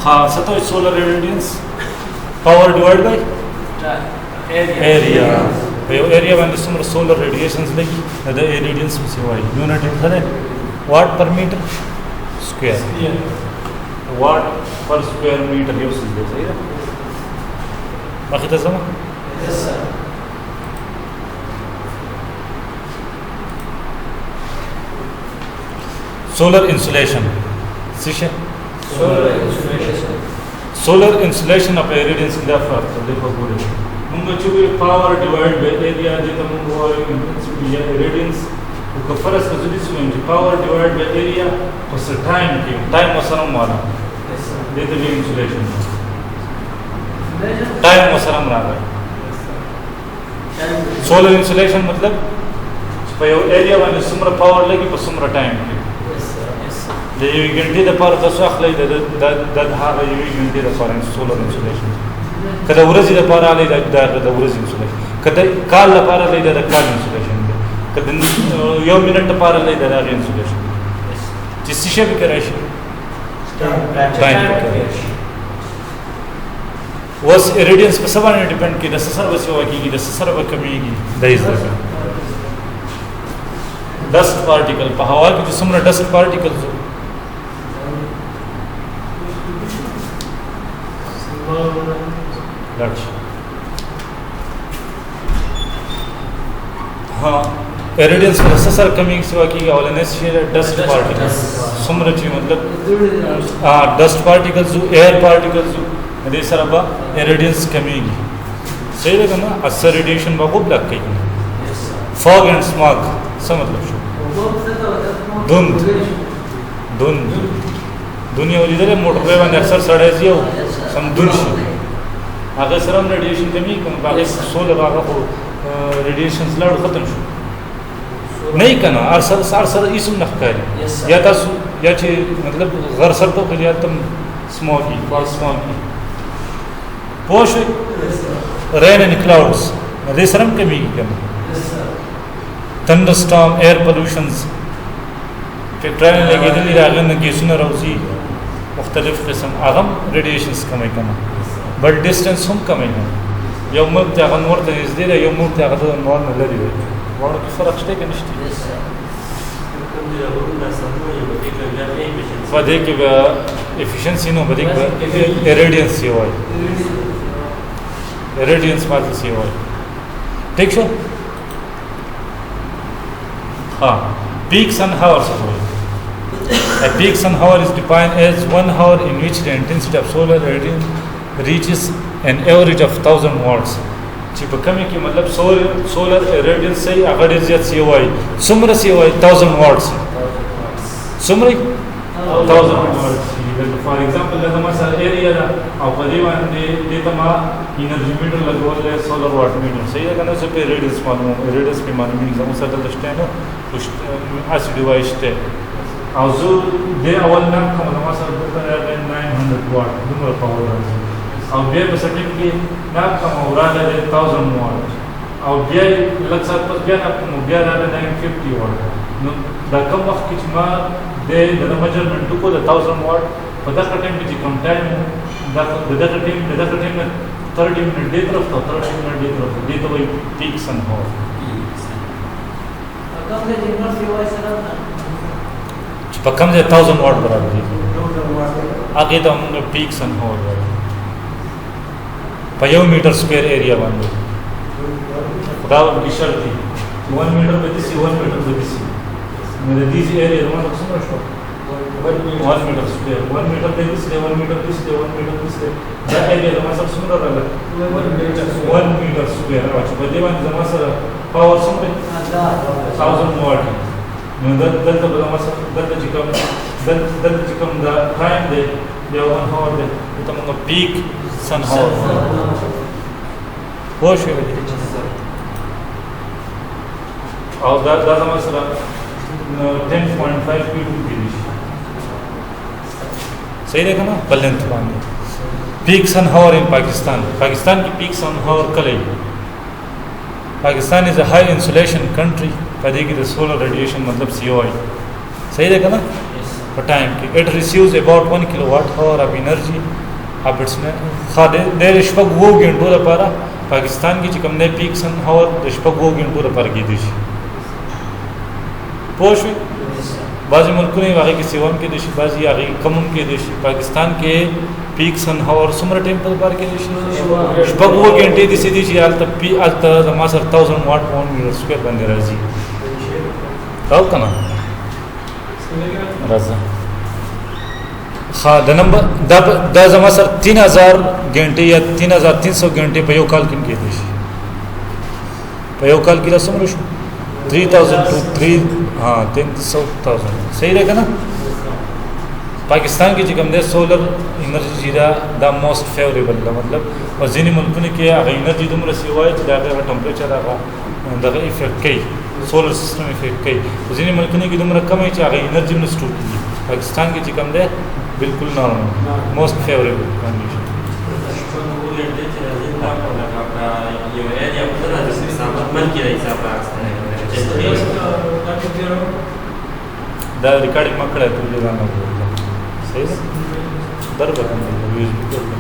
हाँ सतो solar radiance power divide by area area one सुमर सोलर रेडिएशंस लगी द रेडियंस से वाई यूनिट है वाट पर मीटर स्क्वायर वाट पर स्क्वायर मीटर यूज सही है बाकी तसमा yes sir solar insulation sisha solar insulation of irradiance in the earth देखो पूरे मुंगा चुके power divided by area जितना मुंगा या irradiance उसका फर्क कज़ुली सुनेंगे power divided by area उस time की time मसरम वाला देते भी insulation time मसरम रहा है solar insulation मतलब पर area वाले सुमरा power लगी पर सुमरा time की the घंटे द पर तसो अखले द हार घंटे द पर सोलर इंसुलेशन कदा उरजी द पर आले द उरजी इंसुलेशन कदा काल द पर आले द काल इंसुलेशन कदा यो मिनट द पर आले द इंसुलेशन जिससे भी कराश टाइम was irradiance पे सब ने डिपेंड की द ससर बस हुआ की द ससर व कमी की द इज डस्ट पार्टिकल पे हवा की जिसमें डस्ट पार्टिकल्स हाँ इरिडियंस में ससर कमी सिवा की वाले डस्ट पार्टिकल्स सुमरची मतलब डस्ट पार्टिकल्स एयर पार्टिकल्स अदे सरबा इरिडियंस कमी सही लगा ना असर रेडिएशन बहुत लग गई फॉग एंड स्मॉग सब मतलब धुंध धुंध दुनिया वाली जरे मोटर पे बंद अक्सर सड़े जियो सम धुंध अगर सरम रेडिएशन कमी कम बाकी सोलर आगा को रेडिएशन लड़ खत्म शो नहीं करना सर इसम नखकारी या तस या चे मतलब घर सर तो या तुम स्मॉगी फॉल स्मॉगी पोश रेन एंड क्लाउड्स दे सरम कमी कम thunderstorm air pollutions في ट्रेन लगी दिल्ली रागन की सुनर रोजी मुख्तलिफ किस्म आगम रेडिएशंस कम कम बट डिस्टेंस हम कम है यौम तगन नॉर्थ इज देर यौम तगन नॉर्थ लरी वाड़ की फर्क है कि नहीं फदे के एफिशिएंसी नो बदिक रेडिएंस से होय रेडिएंस बात से होय ठीक छो peak sun hours. A peak sun hour is defined as 1 hour in which the intensity of solar radiance reaches an average of 1000 watts. Chip कमी की मतलब solar radiance से अगर इज्जत से हुआ है सुमर से हुआ है 1000 watts. सुमर 1000 watts. For example, जब हमारा एरिया ना आप परिवार ने तमा एनर्जी मीटर लगवाल है solar watt मीटर सही है करना से पे रेडियस मालूम रेडियस पे मालूम नहीं जब सर दस्ते हैं कुछ ऐसे डिवाइस थे आजू दे अवल ना हम हमारा सर है 900 वाट नंबर पावर है और बे बसटिंग की ना कम हो रहा है 1000 वाट और बे लग सकता है बे आपको बे रहा है 950 वाट द कम वक्त किच मा दे द मेजरमेंट को 1000 वाट पता करने में जी कम टाइम द टाइम में 30 मिनट दे तरफ तो 30 मिनट दे तरफ दे तो वही पीक सन हो कम से 1000 वाट बराबर आगे तो हम पीक सन हो पयो मीटर स्क्वायर एरिया बन खुदा की शर्त थी 1 मीटर पे दिसी 1 मीटर पे दिसी मेरे दिस एरिया में तो समझ लो 1 मीटर स्क्वायर 1 मीटर पे दिसी 1 मीटर दिसी 1 मीटर दिसी द एरिया में सब सुंदर लगा 1 मीटर स्क्वायर अच्छा बदेवान जमा सर पावर समझ 1000 वाट दल तो बड़ा मसा दल चिकम द टाइम दे या 1 आवर दे तो मंगा पीक सन हावर होश है और दादा मसला 10.5 p2 की सही देखा ना बलेंथ बांधे पीक सन हावर इन पाकिस्तान की पीक सन हावर कल है Pakistan is a high insolation country कभी की सोलर रेडिएशन मतलब CO है सही देखा ना په ټایم کې. اټ ریسیوز اباوټ 1 کیلو واټ اور اف انرژي اب اټس نه خاله د شپږ وو غنټو لپاره پاکستان کې چې کوم نه پیک سن اور د شپږ وو غنټو لپاره کې دي شي پوښي بعضی ملکونه هغه کې سیوم کې دي شي بعضی هغه کمون کې دي شي. پاکستان کې پیک سن اور څومره ټایم په لپاره کې دي شي شپږ وو غنټې دي سي دي چې الته زما سره 1000 واټ پر میټر سکوير باندې راځي او کنه راځه د نمبر د زما سره 3000 غنټې یا 3300 غنټې په یو کال کې کېدي شي. په یو کال کې څومره شو 3000 to 3 300,000 صحیح ده کنه. پاکستان کې چې کوم ده سولر انرژي دا موست فیوریبل ده مطلب او ځینې ملکونه کې هغه انرژي دومره سیوای چې دا هغه ټمپریچر هغه دغه افیکټ کوي سولر سیستم افیکټ کوي. ځینې ملکونه کې دومره کم وي چې هغه انرژي نه سټور کیږي. پاکستان کې چې کوم ده بالکل نارمل موست فیوریبل کنډیشن. دا ریکارډینګ مکړه ته دې نه وایي صحیح ده درته کوم یوز وکړه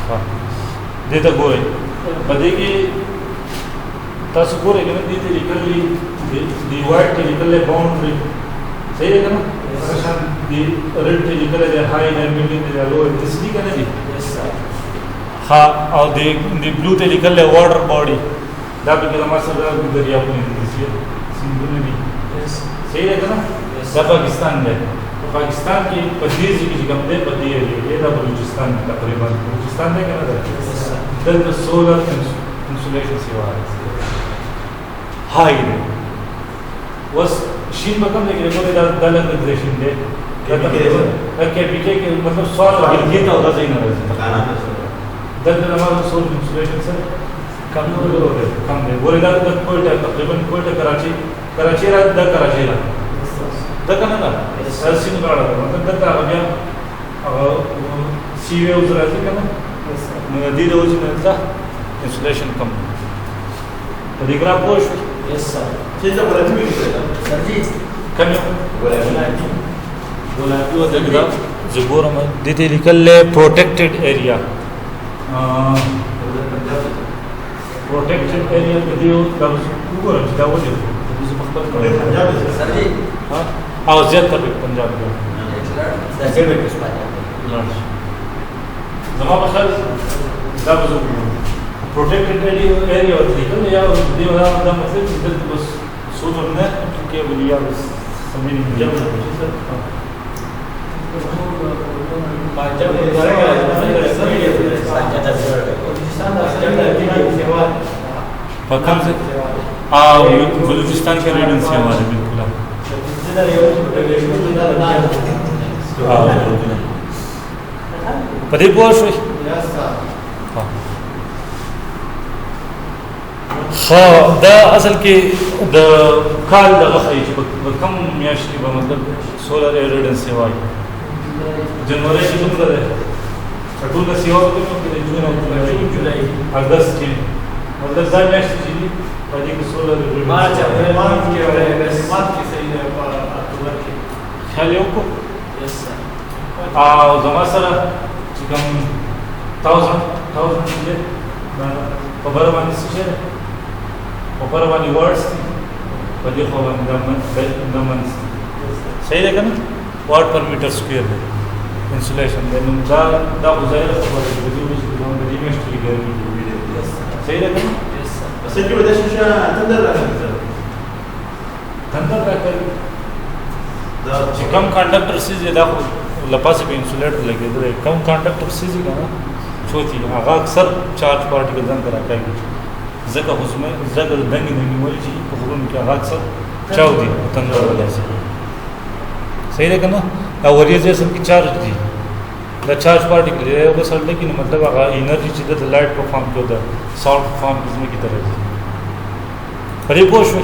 ها دې ته ګورئ پدې کې تاسو ګورئ کنه دې ته لیکلې دی وایټ ته لیکلې باونډري صحیح ده کنه دی ریډ ته لیکلې دی هاي نه میډیم دی لو دې څه دي کنه دي ها او دې بلو ته لیکلې واټر باډي دا به کې ما سره د دریاونه دي سیندونه دي صحیح ده کنه دا پاکستان دی. پاکستان کې په دې ځای کې کوم دی په دې ایریا دا بلوچستان تقریبا بلوچستان دی کنه دا سولر انسولیشن سیوا هاي وس شین په کوم دی کې دا دلته انټیګریشن دی دا تقریبا کې کې مطلب سوال راځي ته راځي نه راځي دلته نمبر سولر انسولیشن سره کم دی ورته دا کوټه تقریبا کوټه کراچي را د کراچي را دا کنه دا سین غاړه مطلب دا بیا سی ویوز راځي کنه نو دې د وجه نه دا انسولیشن کم په دې ګراف پوه شو یس سر چې دا ولادي وي سر جی کم یو ولادي د ګراف زګورم دې ته لیکل پروټیکټډ ایریا protected area video da وګورم چې دا ولې زه په خپل پنجاب سره دي ها او زیاتره په پنجاب کې دا څه به پښه لاړ زما په خیال دا به protected area او لیکل یا دی دا مطلب چې د بس سولر نه کې ولیا بس سمې نه جوړه پنجاب پکم سے بلوچستان کے ریڈن سے ہمارے بالکل پدې پوه شوي دا اصل کې د کال دغه ښایي چې په کوم میاشت کې به مطلب سولر ریډن سے وایي جنوري کې څومره ده ټول د سیوا په کې د جون او جولای اگست کې مطلب دا میاشت چې دي په دې کې سولر مارچ اپریل کې او مارچ کې صحیح ده په اکتوبر کې خیال یو کو یس سر او زما سره چې کوم 1000 دې په بر باندې څه شي په بر باندې ورډز په دې خو باندې د من صحیح ده کنه واټ پر میټر سکوير دی انسولیشن دی نو دا وزایره خبره ده د دې میاشت کې ګرمي صحیح ده کنه اصل کې ودا شي تندر راځي دا چې کم کنډکټر سي دا خو لپاسه به انسولیټر لګیدل کم کنډکټر سي کنه چوتي هغه اکثر چارج پارټیکل ځان راکاږي ځکه حزمه ځکه دنګ نیولې چې په غوړو کې هغه اکثر چاودي تندر ولاسي صحیح ده کنه او ورېځه سم کې چارج دي دا چارج پارټیکل یو بس هلته کې مطلب هغه انرژي چې د لایټ په فارم کې ده ساوند فارم کې کی طرح دي پرې پوه شو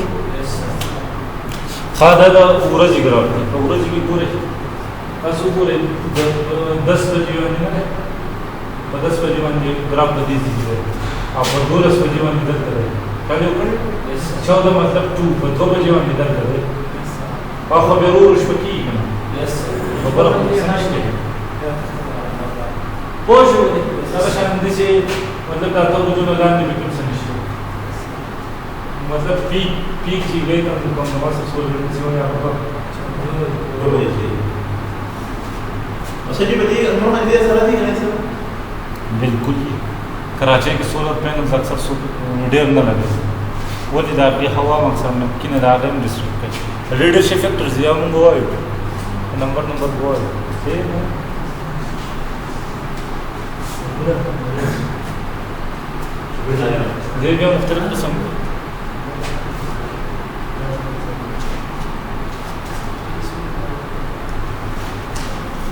خاطر دا ورځي ګراف دی ورځي کې پوره تاسو پوره 10 بجې باندې نه په 10 بجې باندې ګراف د دې دي او په 12 بجې باندې دلته دی کله وکړي 14 مطلب 2 په 2 بجې باندې دلته دی خو به ورو شو کیږي کنه خبره خو څه نشته پوه شو دا شان دي چې مطلب دا ته وجود لاندې به کوم څه نشته मतलब पीक जी गई तो कम नमाज से सोच रहे थे या बाबा अच्छा जी बताइए उन्होंने दिया सारा थी नहीं सर बिल्कुल कराची के सोलर पैनल्स अक्सर डेढ़ न लगे वो जिदा भी हवा मकसद में किन दागे में डिस्ट्रिक्ट है रेडिएशन फैक्टर्स या हम वो है नंबर वो है सेम है ये भी मुख्तलिफ किस्म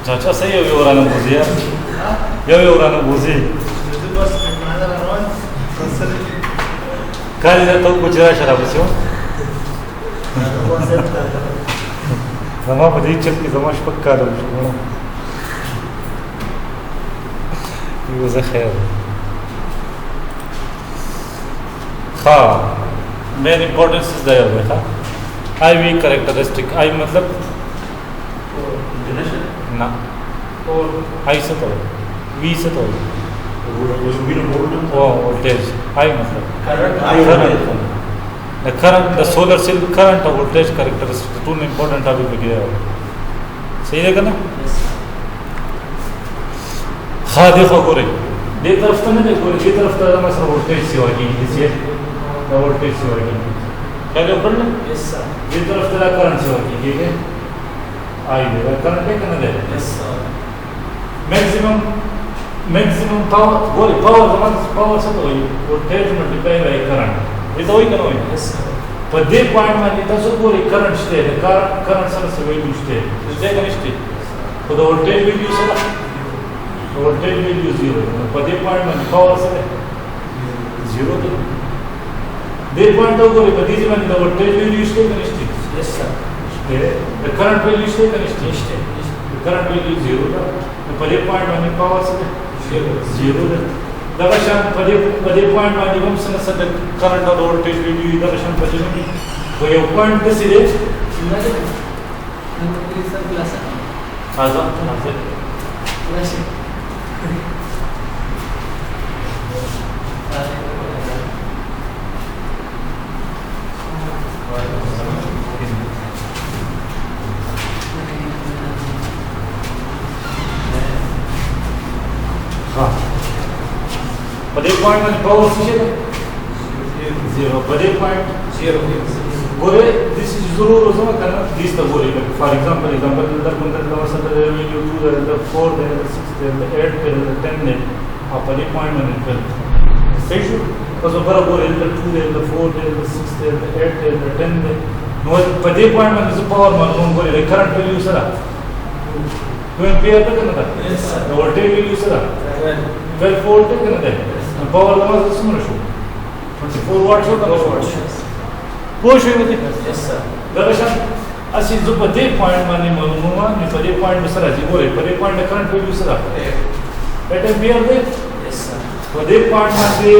चाचा सही है योराना बुझे यार योराना बुझे काली जाता हूँ कुछ जरा शराब से हो जमा बड़ी चल की जमा शपक्का दो ये वज़ खैर हाँ मेन इम्पोर्टेंस इस दया हुआ था आई वी करेक्टरिस्टिक आई मतलब ना और आई से तो वी से तो voltage I मतलब current the solar cell current और voltage characteristics two important topic लगे हैं सही है ना हाँ देखो गोरे ये तरफ तो नहीं देखो ये तरफ तो हमारे साथ voltage से होगी इसलिए voltage से होगी क्या जो पढ़ना ये तरफ तो current से होगी ठीक है आई है current है क्या ना maximum power बोले power जमान power से तो वही voltage multiply by current ये तो वही करना है पर दे पॉइंट में नहीं तो सो बोले current स्टेट current से वैल्यू स्टेट तो देखा नहीं स्टेट तो voltage वैल्यू से voltage वैल्यू 0 पर दे पॉइंट में power से 0 तो दे पॉइंट तो बोले पर दीजिए में voltage वैल्यू स्टेट नहीं state yes sir the current value state नहीं स्टेट current वैल्यू 0 था पर दे पॉइंट में power से 0 दरअसल पदे पॉइंट वाली हम समझ करंट और वोल्टेज वैल्यू दरअसल पदे में वो ये पॉइंट कैसे है आजा पदे पॉइंट में पावर से 0 पदे पॉइंट 0 गोरे दिस इज जरूर उसमें करना दिस तो गोरे फॉर एग्जांपल द कंटेंट का मतलब द वैल्यू 2 द 4 द 6 द 8 द 10 ने आप पदे पॉइंट में कर सही है तो बराबर गोरे द 2 द 4 द 6 द 8 द 10 ने नो पदे पॉइंट में जो पावर मालूम गोरे करंट वैल्यू सरा तो एम्पियर तक ना यस सर वोल्टेज वैल्यू सरा 12 वोल्ट तक ना पावर लगा सुनो शो 24 वाट शो का पुश हुई थी यस सर दरअसल असि जो पदे पॉइंट माने मालूम हुआ ने पदे पॉइंट में सरा जी बोले पदे पॉइंट का करंट वैल्यू सरा 8 एम्पियर दे यस सर पदे पॉइंट माने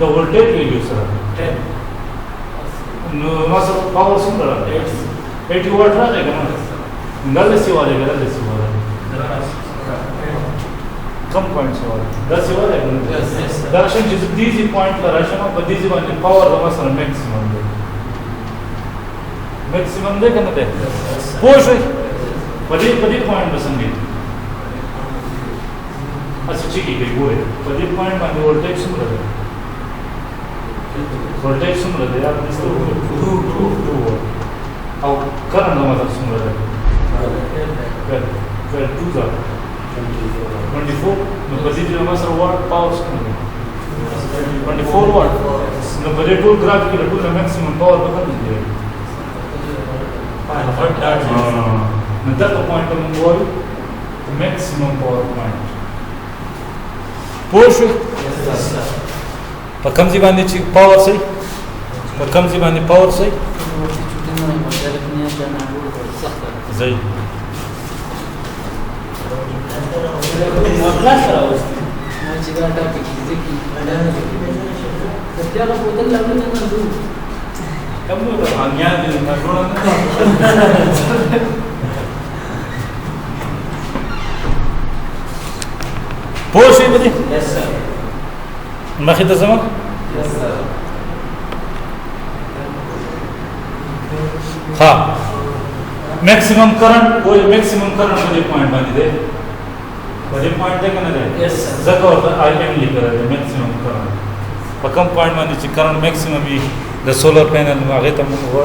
द वोल्टेज वैल्यू सरा 10 नो मास पावर सुन रहा 80 वाट रहेगा ना गल से वाले कम पॉइंट से वाले 10 से वाले दर्शन जिस दीजी पॉइंट का राशन पर दीजी वाले पावर का सर मैक्सिमम दे करना दे पुश पदी पॉइंट बसंगे अच्छा ठीक है गोरे पदी पॉइंट में वोल्टेज सुन रहे आप इसको 2 और करंट का मतलब सुन रहे फिर 2 जा 24 no positive mass watt power 24 watt no positive graphic to the maximum power बता दीजिए no that point on boy the maximum power point push पर कम जीवानी ची पावर से पर कम जीवानी पावर से زي क्लास कराओ माझी गाटा पिकी जे की त्याला बोतल लावली ना तू kamu hanya di Madura Pois é, Badi? Yes, sir. ما خدت زمان؟ Yes, sir. हाँ मैक्सिमम करंट कोई मैक्सिमम करंट मुझे पॉइंट बनी दे मुझे पॉइंट देखा ना दे Yes, sir. जगह होता आई एम लिख रहा है मैक्सिमम करंट पर कम पॉइंट बनी चाहिए करंट मैक्सिमम भी द सोलर पैनल में आगे तक वो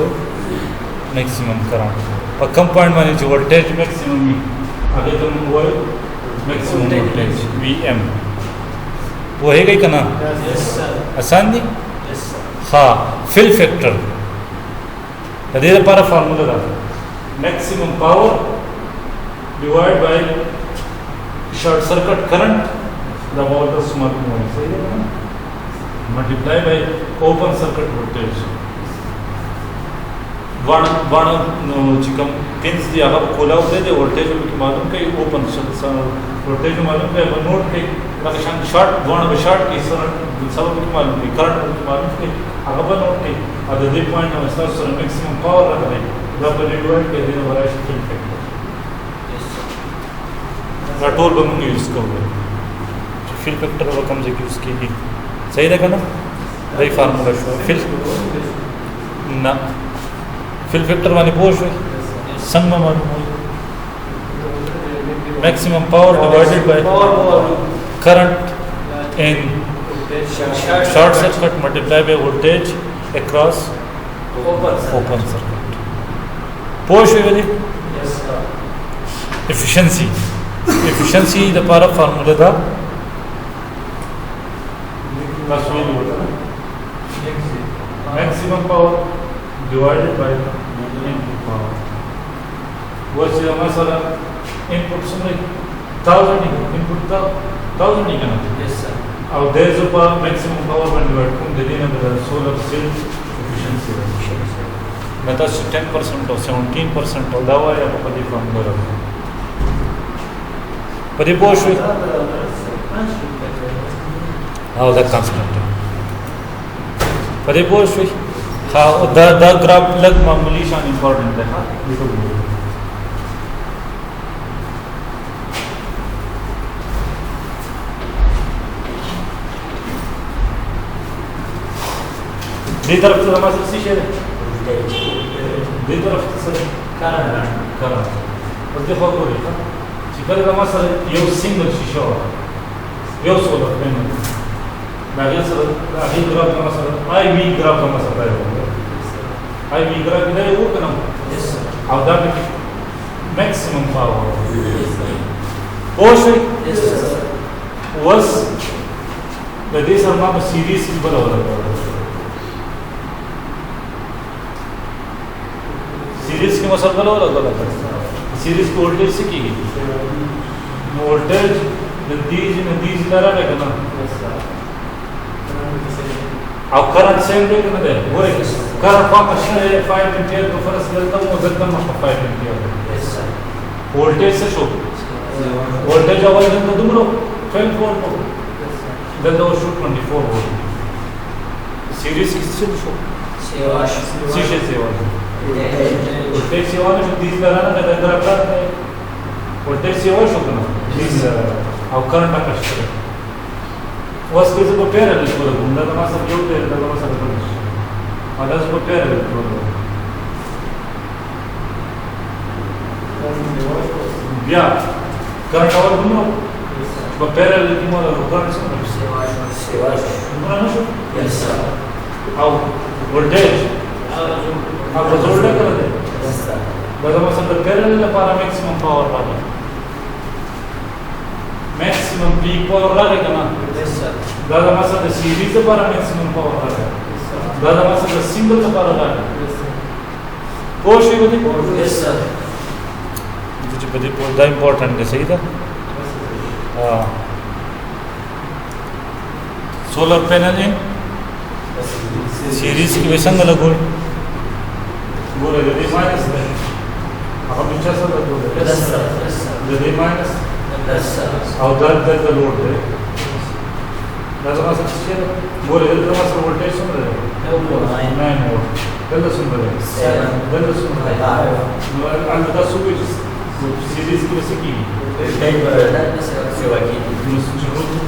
मैक्सिमम करंट पर कम पॉइंट बनी चाहिए वोल्टेज मैक्सिमम भी आगे तक वो मैक्सिमम वोल्टेज वीएम वो है गई कना Yes, sir. आसान दी Yes, sir. हाँ फिल फैक्टर अदे पारा फार्मूला था maximum power divide bye short circuit current the water small move सही है ना multiply by open circuit voltage one चिकम पिंस दिया है खोला होते थे वोल्टेज में मालूम के ओपन वोल्टेज मालूम के नोट के लक्षण शॉर्ट वन शॉर्ट के सब मालूम के करंट मालूम के अगर नोट के अदर दे पॉइंट में सर मैक्सिमम पावर रख रहे डबल डिवाइड के दिन वाला फिल फैक्टर Yes, sir. रटोल बम यूज करोगे फिल फैक्टर वो कम से यूज कीजिए सही रहेगा ना वही फार्मूला शो फिल ना फिल फैक्टर वाली पोश हुई संग में मालूम maximum power divided by current in short circuit multiply by voltage across open circuit पोश हुई वाली Yes, sir. efficiency the power of formula था बस वही होता है maximum power divided by input power वो से हमारा सारा input सुन 1000 input था 1000 ही करना Yes, sir. और there is a power maximum power when divided from the दिन of the solar cell efficiency मतलब 10% or 17% और दवा या पदी formula पदी पोश हुई हाँ उधर constant पदी पोश हुई हाँ द ग्राफ लग मामूली शान important है हाँ ये तो बोलो दी तरफ से हमारे सी शेयर दी तरफ से Current. करंट और देखो को देखा चिकन का मसला ये सिंगल शीशा ये सोलर पैनल बाकी सर अभी ग्राफ का मसला आई वी ग्राफ का मसला है आई वी ग्राफ इधर वो करना Yes, sir. अब that maximum power Yes, sir. पोश Yes, sir. was the these are not series की बड़ा हो रहा है सीरीज के मसल वाला अलग अलग सीरीज को वोल्टेज से की गई वोल्टेज नदीज लगा है ना Yes, sir. अब करंट सेम रे करना है वो करंट फॉर्मेशन है 5 एंपियर को फर्स्ट करता हूं उधर में 5 एंपियर Yes, sir. वोल्टेज से शो वोल्टेज अवर दिन तो दूर 12 वोल्ट हो देन दो शूट 24 वोल्ट सीरीज किससे शो Seva. सीशे से वाला वोल्टेज सेवा में जो 30 लगाना है इधर अपना वोल्टेज सेवा शो करना 30 लगाना और करंट आकाश करे वस के को पैरेलल को घूमना तो मासा जो पैरेलल तो मासा को और दस को पैरेलल को या करंट और घूमो को पैरेलल की मोला करंट से Seva. घूमना ना शो Yes, sir. और वोल्टेज अब वोल्टेज कर दे Yes, sir. दादा मासा को पैरेलल para मैक्सिमम पावर वाला मैक्सिमम पीक पावर रहेगा ना Yes, sir. दादा मासा the series para maximum power रहेगा दादा मासा द सिंगल para रहेगा कोश ही बदी Yes, sir. तुझे बदी बहुत इंपॉर्टेंट है सही था हाँ सोलर पैनल इन सीरीज की वैसा अलग हो बोले यदि माइनस है अब अच्छा सा तो Yes, sir. Yes, sir. यदि माइनस Yes, sir. और दर्द लोड है दादा मासा बोले यदि मासा वोल्टेज सुन रहे No more. 9 volt Dalla Sumbre. Dalla Sumbre. Hanno da subito si rischia si chi. Kayıp öğrenen mesela Sevaki.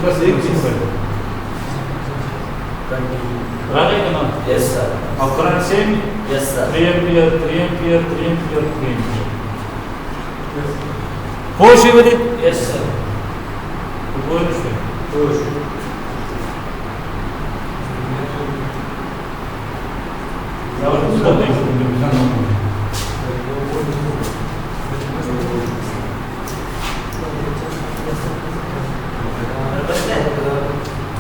Nasıl Sumbre. Right or not? Yes, sir. Now current same. Yes, sir. 3 ampere, 3 ampere, 3 ampere, 3 ampere. होश है मेरे? Yes, sir. होश है. Hoş. Ya bu da değil.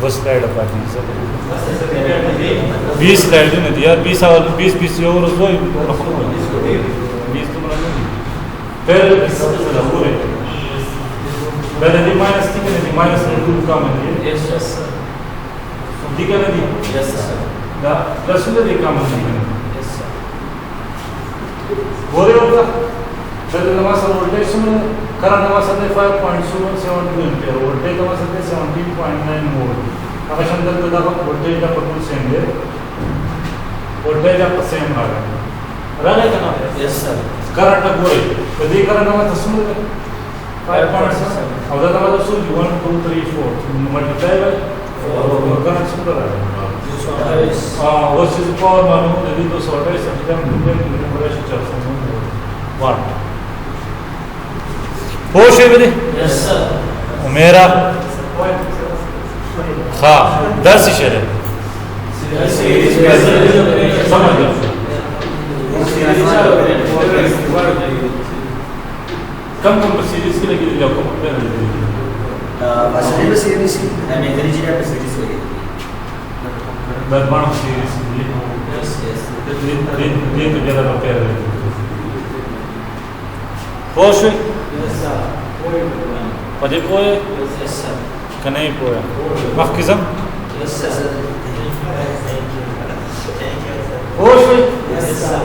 वो स्लाइड अपनी सर 20 स्लाइड ने दिया 20 और 20 और उसको 20 तो बना नहीं फिर पूरे पहले दी माइनस थी कि माइनस 2 का में दिए Yes, sir. दी का नहीं Yes, sir. दा प्लस में दी का में दिए Yes, sir. बोले होगा पहले नमाज वोल्टेज में करंट नमाज है 5.72 एम्पीयर वोल्टेज नमाज है 17.9 वोल्ट अगर शंकर तो दावा वोल्टेज का बिल्कुल सेम है वोल्टेज का सेम आ रहा है ना Yes, sir. करंट बोले तो दी करंट नमाज सुन 5.7 और दादा वाला सुन 1 2 3 4 मल्टीप्लाई बाय करंट सुन रहा है Yes. वो चीज पावर मालूम है यदि तो सॉर्ट है समझा मुझे बड़ा चल समझ वाट होश है मेरे Yes, sir. मेरा हाँ 10 इशारे समझ लो कम सीरीज के लिए जाओ कम Başarılı serisi. Yani mekanizma serisi. दरबार सीरीज Yes, yes. ये तो ज़्यादा रिपेयर है होश है Yes, sir. पजे पोए Yes, sir. कने पोया मखकिज़म Yes, sir. होश है Yes, sir.